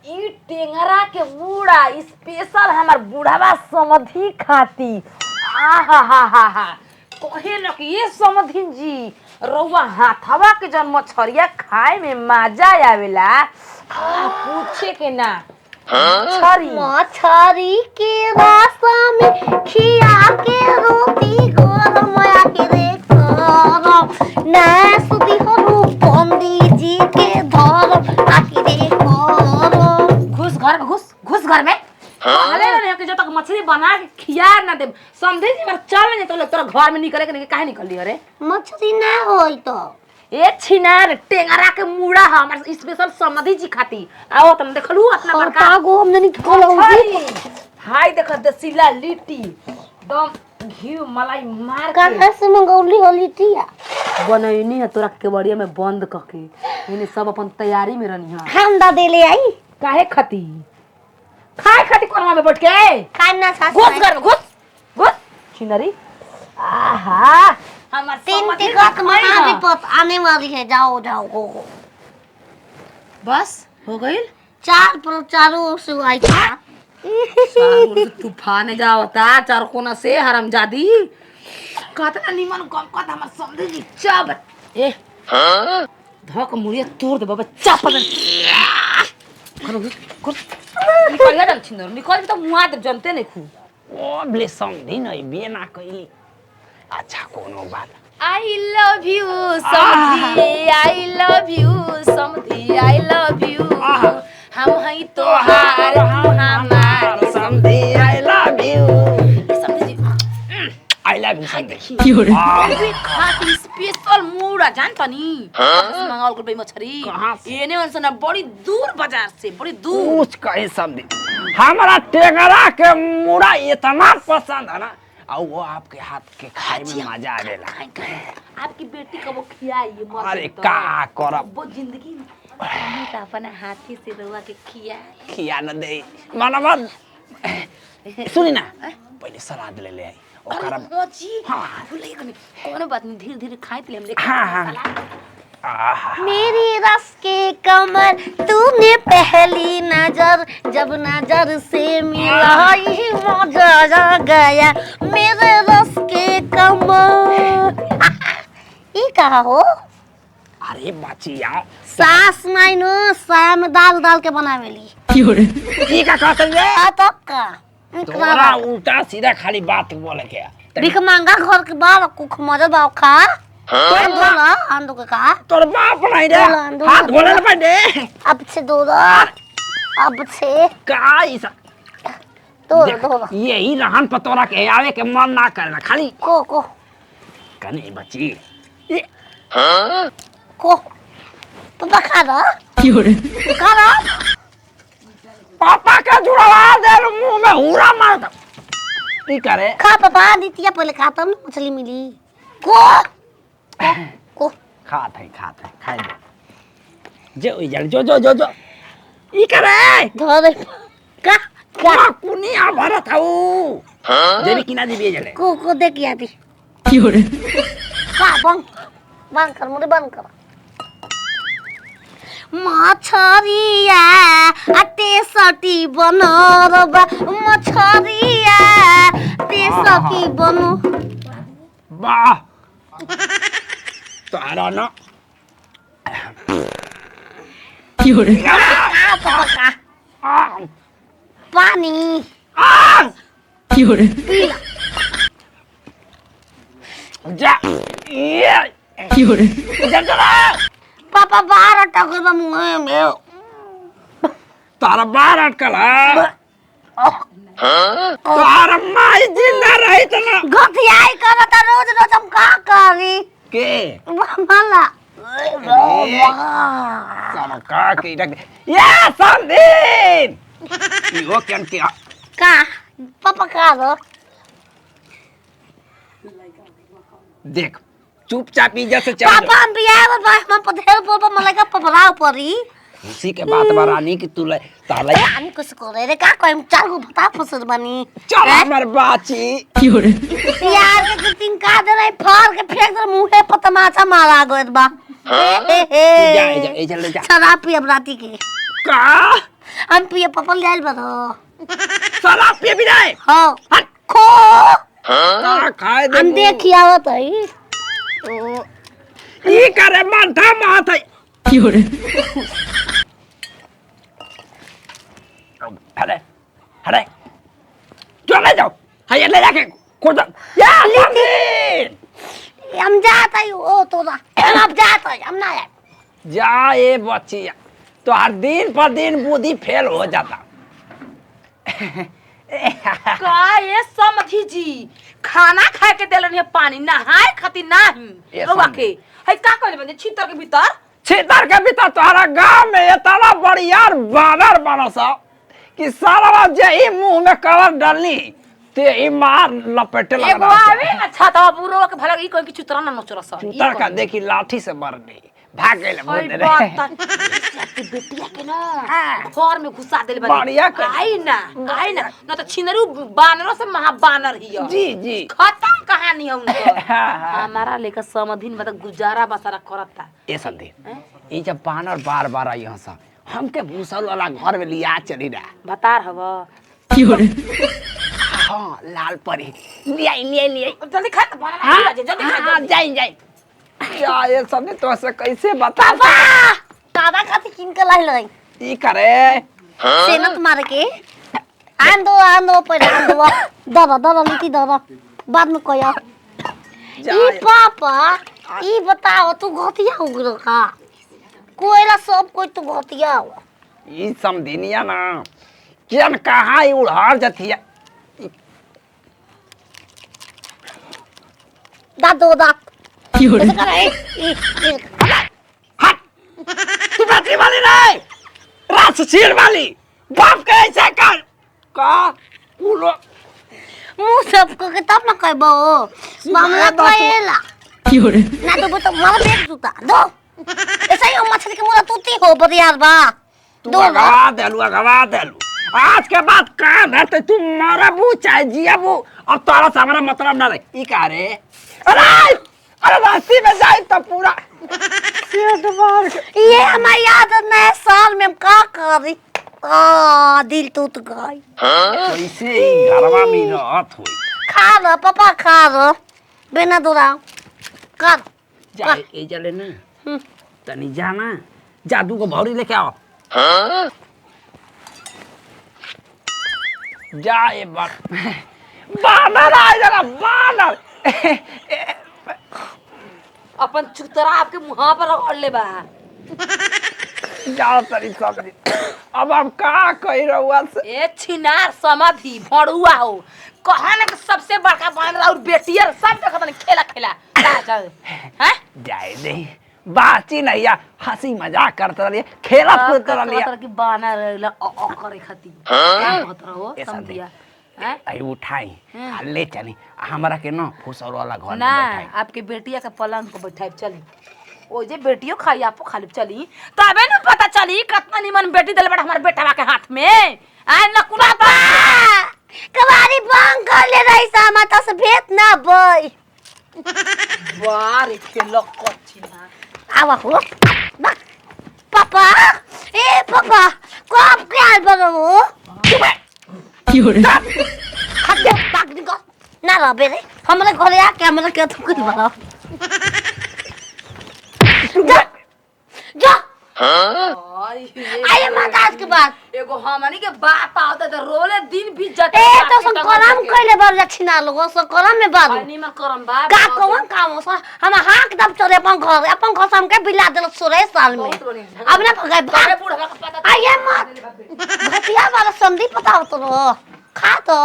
ई टेंगरा के मुड़ा स्पेशल हमार बुढ़ावा समधी खाती। आहा हा हा हा कहे न कि ये समधिन जी रउआ हाथवा के जन मछरिया खाए में मजा आवेला। पूछे के ना मछरी के रास्ता में खिया के रोटी गरम आके रे करम ना सुधी हो पंडित जी के धरम आके रे करम। घुस घर में कहले ना कि जब तक मछली बना के खिया ना दे समझे जी चल नहीं तो तोरा घर में निकले के काहे निकली अरे मछली ना होई तो ए छिनार टेंगरा के मुड़ा हमर स्पेशल समधी जी खाती। आओ तुम देखलू अपना बड़का गो हमने निकलो हाय देख दसिला लिट्टी दम घी मलाई मार के कहां से मंगौली हो लिट्टिया बनैनी है तोरा केवड़िया में बंद करके इने सब अपन तैयारी में रहनी है। ठंडा दे ले आई काहे खाती खाए खाती कोनमा में बैठ के खाना सास घुस घर में घुस छिनरी। आहा हमार तीन टिकट महाविपत आने वाली है जाओ जाओ हो बस हो गई चारों से आई था तूफान जावता चार कोना से हरामजादी कहता निमन कम कहता हमर समझे जी चाप ए धक मुड़िया तोड़ दे बाबा चाप निकल जा जन छिंदर निकल तो मुआ दे जनते नहीं खू ओ ब्ले समधी नहीं बे ना कइली अच्छा कोनो बात आई लव यू समधी आई लव यू समधी आई लव यू हम हई तोहार तू हमार समधी आई लव यू समधी जी आई लव यू समधी अरे खाती स्पेशल मूड़ा जानता नी मंगाल कर बे मछरी कहां एने वंस ना बड़ी दूर बाजार से बड़ी दूर पूछ कहे समधी हमारा टेंगरा के मुड़ा इतना पसंद है ना और वो आपके हाथ के खाए में मजा आवेला। आपकी बेटी को वो खियाई मर अरे का करब वो जिंदगी में तो अपने हाथी से रवा के खिया न दे मनवा सुनी ना पहले सलाद ले ले आई ओकरा मोची भूले कनी कोनो बात नहीं धीरे धीरे खाइत ले हम लेके आहा मेरी रस के कमर तूने पहली नजर जब नजर से मिलाई मजा आ गया मेरे रस के कमर ये कहा हो अरे बचिया सास नाइनो साया में दाल दाल के बनावेली ई का कहत रे आ तो का तोरा उल्टा सीधा खाली बात बोले के भिख मांगा घर के बाल कुख मजा बाव खा आंदो के कहा तोर बाप नहीं रे हाथ धोले न पड़े अब से दो अब से का इसा दो यही रहन पतोरा के आवे के मन ना करना खाली को कने बची ये को पापा खा रहा पापा का जुड़वा दे मुंह में हुरा मार दो की करे खा पापा दीतिया पहले खाता ना मछली मिली को खात है खाए दे जो ई करे धरे का कुनिया भरत हूँ जेबी किना दी जले को दे किया थी का बंद कर मुझे बंद कर मछरिया अटे सटी बनरबा मछरिया ते सकी बनो वाह तारा ना पानी जा पापा बाहर अटक गया मुंह में तारा बाहर अटकल है तारा माई जिंदा रही तो ना गथियाई करता रोज रोज हम का करी के मला सारा का के रख ये संदीन यो केन के का पापा का दो देख चुपचाप इज्जत से चल पापा हम बियाह में हम पधेर पापा मलाई का पपराव परी उसी के बात बरानी कि तू ले ताले हम कुछ करे रे का कोई चार गो बता फसर बनी चल हमर बाची यार के तीन का दे रे फाड़ के फेंक दे मुंहे पर तमाचा मारा गयत बा जा जा जा शराब पियब राती के का हम पिए पापा ले आइल बरो शराब पिए भी नहीं हां हट खो का खाए दे हम देखी आवत है ई करे माथा माथा अरे अरे चले जाओ हाय ले जाके खुद या हम जाता है ओ तोरा हम जाता है हम ना आए जा ए बच्चिया तो हर दिन पर दिन बुद्धि फेल हो जाता का ये समझी जी खाना खाए के देलन है पानी नहाए खातिर नहीं रउआ के है का कहले बंदे छितर के भीतर छितर के भीतर तोहरा गांव में इतना बड़ियार बानर बनस कि सारा जे ई मुंह में कवर डालनी ते ई मार लपेटे लगा एगो आवे अच्छा तो पूरा के भला ई कोई की चुतरा ना नचरस चुतर का देखी लाठी से मारनी भाग गइल बोल दे रे के बेटिया के ना घर में घुसा देले बढ़िया कर। आई ना तो छिनरू बानरों से महा बानर हियो जी जी खत्म कहानी है उनको हाँ। हमारा लेकर समधिन मतलब गुजारा बसारा करता ये सब दे ई जब बानर बार बार आई हंसा हमके भूसल वाला घर में लिया चली रहा बतार हवा हाँ लाल परी लिया जल्दी खा बानर जल्दी खा जाई जाई या ये सब ने तो से कैसे बता पापा दादा खाती किन के लाई लाई ई करे सेना तुम्हारे के आंदो पर आंदो दादा लिखी दादा बाद में कोया ई पापा ई बताओ तू घोटिया हो गयो का कोयला सब कोई तू घोटिया हो ई समधिनिया ना किन कहाँ ई उड़ार जतिया दादा ऐसे कर हट तू बैटरी वाली नहीं राक्षसीर वाली बाप के ऐसे कर का उलो मुंह सबको के तब ना कहबो मामला कोयला ना तो बता मार देख जूता दो ऐसा ही मछली के मुंह तूती हो बरियार बा तू गवा देलू आज के बाद काम है तो तू मारा बू चाहे जिया बू अब तारा से हमारा मतलब ना रहे ई का रे अरे रास्ते में जाए तो पूरा सेठ मार के ये हमारी आदत नए साल में हम का करी दिल टूट गई कैसे ही घरवा में रहत हुई खा लो पापा खा लो बिना दुरा कर जाए ए जले ना तनी जाना जादू को भौरी लेके आओ जाए बानर आ जरा बानर अपन चुतरा आपके मुंह पर रगड़ ले बा जाओ तरी सब अब हम का कह रहुआ से ए छिनार समाधि भड़ुआ हो कहा ना कि सबसे बड़का बानर और बेटियर सब देखत नहीं खेला हैं जाए दे बाची नहीं या हंसी मजाक करते रहिए खेला कूदते रहिए कि बानर रहला करे खाती कहत रहो ऐसा समझिया हैं आई उठाई ले चली हमरा के ना फुसर वाला घर में ना बैठाई आपके बेटिया के पलंग को बैठाई चली ओ जे बेटियो खाई आपको खाली चली तबे न पता चली कितना निमन बेटी देले बड़ा हमारे बेटा के हाथ में आ नकुला बा कवारी बंग कर ले रही सा माता से भेट ना बई बार के लक्कची ना आवा हो पापा ए पापा कब क्या बनो खाते पाक निको ना रबे रे हमरे घरे आके हमरे के थुक बनो जा आये माता के बाद एगो हमनी के बाप आवत त रोले दिन बीत जाते ए तो सन कलम कइले बर दक्षिणा लोगो स कलम में बाबू पानी में करम बा का कौन काम हो हम हाक दब चले अपन घर हम के बिला देल 16 साल में अब ना भगाए अरे बूढ़ा का पता आये मत भतिया वाला संधि पता हो तो खा तो